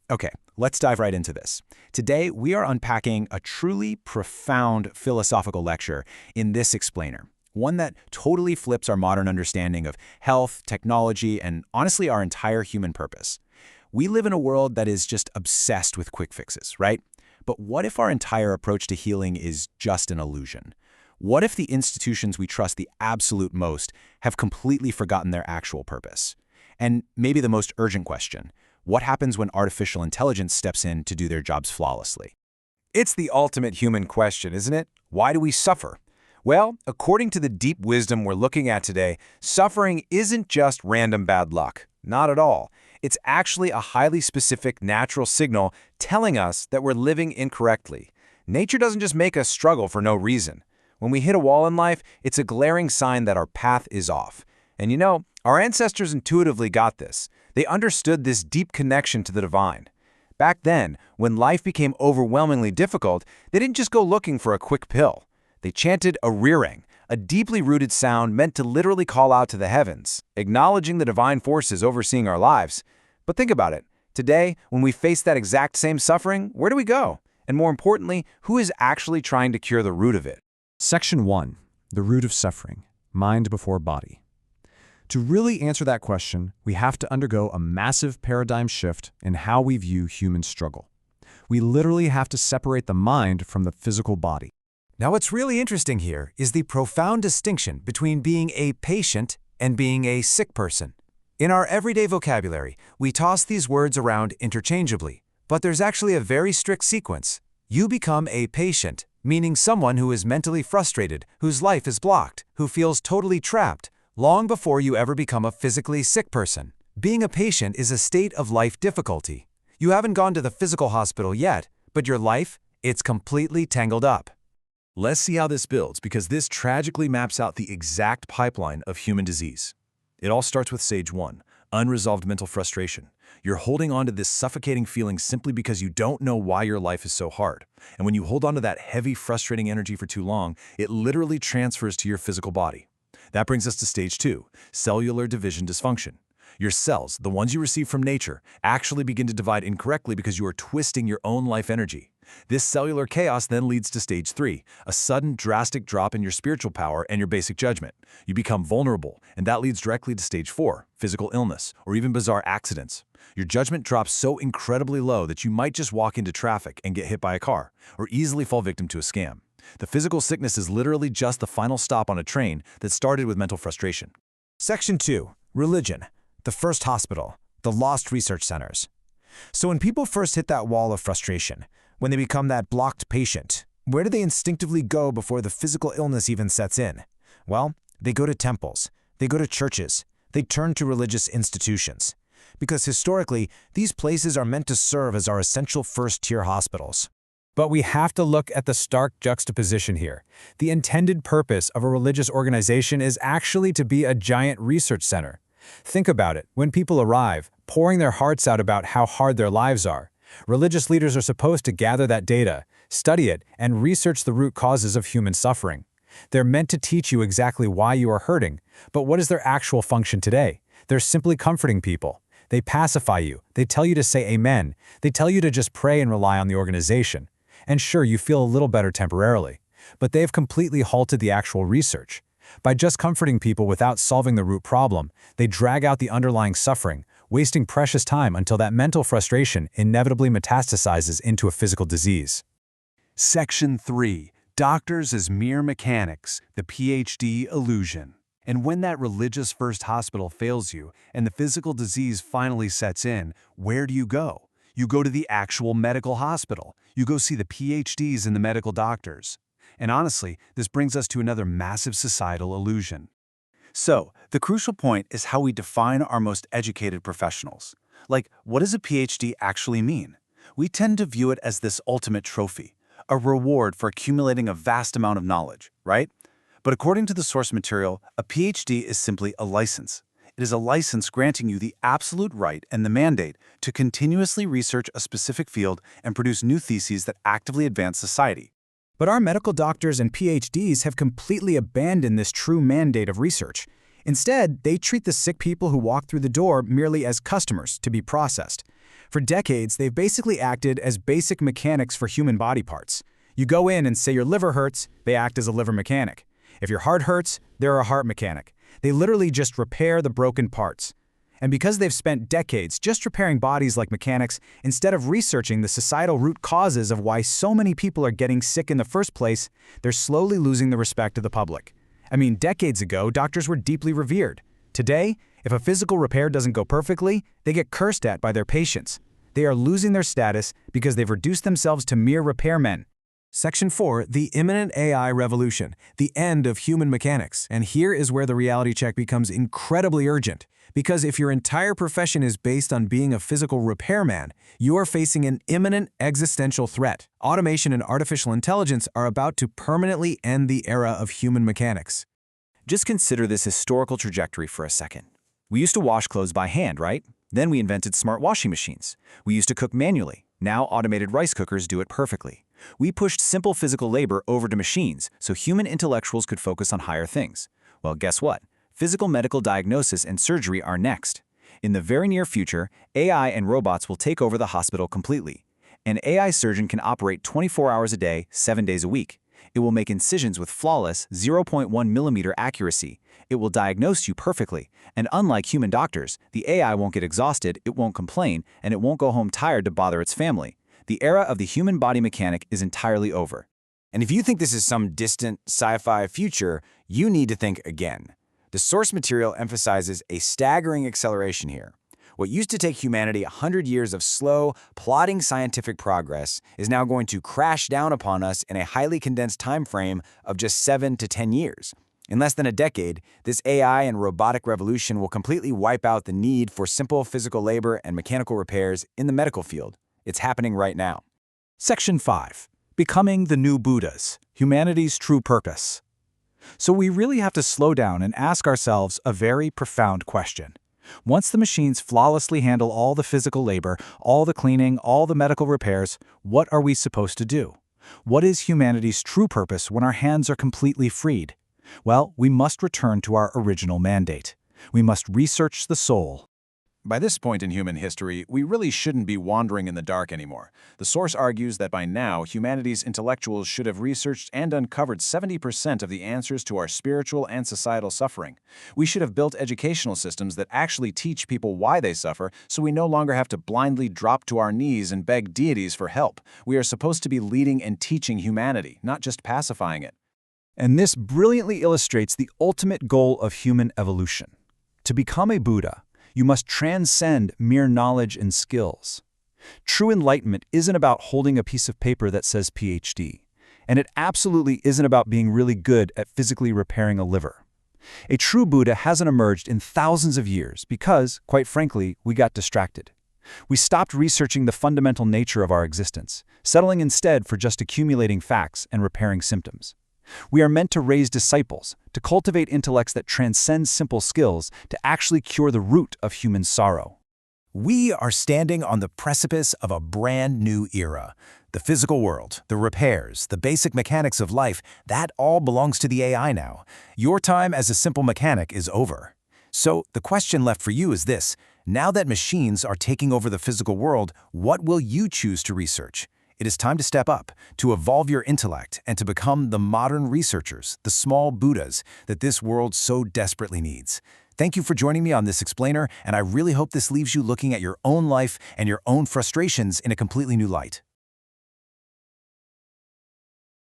Okay, let's dive right into this. Today, we are unpacking a truly profound philosophical lecture in this explainer, one that totally flips our modern understanding of health, technology, and honestly, our entire human purpose. We live in a world that is just obsessed with quick fixes, right? But what if our entire approach to healing is just an illusion? What if the institutions we trust the absolute most have completely forgotten their actual purpose? And maybe the most urgent question, what happens when artificial intelligence steps in to do their jobs flawlessly? It's the ultimate human question, isn't it? Why do we suffer? Well, according to the deep wisdom we're looking at today, suffering isn't just random bad luck. Not at all. It's actually a highly specific natural signal telling us that we're living incorrectly. Nature doesn't just make us struggle for no reason. When we hit a wall in life, it's a glaring sign that our path is off. And you know, our ancestors intuitively got this. They understood this deep connection to the divine. Back then, when life became overwhelmingly difficult, they didn't just go looking for a quick pill. They chanted a rearing, a deeply rooted sound meant to literally call out to the heavens, acknowledging the divine forces overseeing our lives. But think about it. Today, when we face that exact same suffering, where do we go? And more importantly, who is actually trying to cure the root of it? Section 1. The root of suffering. Mind before body. To really answer that question, we have to undergo a massive paradigm shift in how we view human struggle. We literally have to separate the mind from the physical body. Now, what's really interesting here is the profound distinction between being a patient and being a sick person. In our everyday vocabulary, we toss these words around interchangeably, but there's actually a very strict sequence. You become a patient, meaning someone who is mentally frustrated, whose life is blocked, who feels totally trapped, long before you ever become a physically sick person. Being a patient is a state of life difficulty. You haven't gone to the physical hospital yet, but your life, it's completely tangled up. Let's see how this builds, because this tragically maps out the exact pipeline of human disease. It all starts with stage 1, unresolved mental frustration. You're holding on to this suffocating feeling simply because you don't know why your life is so hard. And when you hold on to that heavy, frustrating energy for too long, it literally transfers to your physical body. That brings us to stage 2, cellular division dysfunction. Your cells, the ones you receive from nature, actually begin to divide incorrectly because you are twisting your own life energy. This cellular chaos then leads to stage 3, a sudden drastic drop in your spiritual power and your basic judgment. You become vulnerable, and that leads directly to stage 4, physical illness, or even bizarre accidents. Your judgment drops so incredibly low that you might just walk into traffic and get hit by a car, or easily fall victim to a scam. The physical sickness is literally just the final stop on a train that started with mental frustration. Section 2. Religion. The first hospital. The lost research centers. So when people first hit that wall of frustration, when they become that blocked patient, where do they instinctively go before the physical illness even sets in? Well, they go to temples. They go to churches. They turn to religious institutions. Because historically, these places are meant to serve as our essential first-tier hospitals. But we have to look at the stark juxtaposition here. The intended purpose of a religious organization is actually to be a giant research center. Think about it. When people arrive, pouring their hearts out about how hard their lives are, religious leaders are supposed to gather that data, study it, and research the root causes of human suffering. They're meant to teach you exactly why you are hurting, but what is their actual function today? They're simply comforting people. They pacify you. They tell you to say amen. They tell you to just pray and rely on the organization. And sure, you feel a little better temporarily, but they've completely halted the actual research. By just comforting people without solving the root problem, they drag out the underlying suffering, wasting precious time until that mental frustration inevitably metastasizes into a physical disease. Section 3. Doctors as mere mechanics, the PhD illusion. And when that religious first hospital fails you and the physical disease finally sets in, where do you go? You go to the actual medical hospital. You go see the PhDs and the medical doctors. And honestly, this brings us to another massive societal illusion. So, the crucial point is how we define our most educated professionals. Like, what does a PhD actually mean? We tend to view it as this ultimate trophy, a reward for accumulating a vast amount of knowledge, right? But according to the source material, a PhD is simply a license. It is a license granting you the absolute right and the mandate to continuously research a specific field and produce new theses that actively advance society. But our medical doctors and PhDs have completely abandoned this true mandate of research. Instead, they treat the sick people who walk through the door merely as customers to be processed. For decades, they've basically acted as basic mechanics for human body parts. You go in and say your liver hurts, they act as a liver mechanic. If your heart hurts, they're a heart mechanic. They literally just repair the broken parts. And because they've spent decades just repairing bodies like mechanics, instead of researching the societal root causes of why so many people are getting sick in the first place, they're slowly losing the respect of the public. I mean, decades ago, doctors were deeply revered. Today, if a physical repair doesn't go perfectly, they get cursed at by their patients. They are losing their status because they've reduced themselves to mere repairmen. Section 4, the imminent AI revolution, the end of human mechanics. And here is where the reality check becomes incredibly urgent. Because if your entire profession is based on being a physical repairman, you are facing an imminent existential threat. Automation and artificial intelligence are about to permanently end the era of human mechanics. Just consider this historical trajectory for a second. We used to wash clothes by hand, right? Then we invented smart washing machines. We used to cook manually. Now automated rice cookers do it perfectly. We pushed simple physical labor over to machines so human intellectuals could focus on higher things. Well, guess what? Physical medical diagnosis and surgery are next. In the very near future, AI and robots will take over the hospital completely. An AI surgeon can operate 24 hours a day, 7 days a week. It will make incisions with flawless 0.1 millimeter accuracy. It will diagnose you perfectly. And unlike human doctors, the AI won't get exhausted, it won't complain, and it won't go home tired to bother its family. The era of the human body mechanic is entirely over. And if you think this is some distant sci-fi future, you need to think again. The source material emphasizes a staggering acceleration here. What used to take humanity 100 years of slow, plodding scientific progress is now going to crash down upon us in a highly condensed time frame of just 7 to 10 years. In less than a decade, this AI and robotic revolution will completely wipe out the need for simple physical labor and mechanical repairs in the medical field. It's happening right now. Section 5. Becoming the New Buddhas, Humanity's True Purpose. So we really have to slow down and ask ourselves a very profound question. Once the machines flawlessly handle all the physical labor, all the cleaning, all the medical repairs, what are we supposed to do? What is humanity's true purpose when our hands are completely freed? Well, we must return to our original mandate. We must research the soul. By this point in human history, we really shouldn't be wandering in the dark anymore. The source argues that by now, humanity's intellectuals should have researched and uncovered 70% of the answers to our spiritual and societal suffering. We should have built educational systems that actually teach people why they suffer, so we no longer have to blindly drop to our knees and beg deities for help. We are supposed to be leading and teaching humanity, not just pacifying it. And this brilliantly illustrates the ultimate goal of human evolution. To become a Buddha, you must transcend mere knowledge and skills. True enlightenment isn't about holding a piece of paper that says PhD, and it absolutely isn't about being really good at physically repairing a liver. A true Buddha hasn't emerged in thousands of years because, quite frankly, we got distracted. We stopped researching the fundamental nature of our existence, settling instead for just accumulating facts and repairing symptoms. We are meant to raise disciples, to cultivate intellects that transcend simple skills, to actually cure the root of human sorrow. We are standing on the precipice of a brand new era. The physical world, the repairs, the basic mechanics of life, that all belongs to the AI now. Your time as a simple mechanic is over. So the question left for you is this: now that machines are taking over the physical world, what will you choose to research? It is time to step up, to evolve your intellect, and to become the modern researchers, the small Buddhas that this world so desperately needs. Thank you for joining me on this explainer, and I really hope this leaves you looking at your own life and your own frustrations in a completely new light.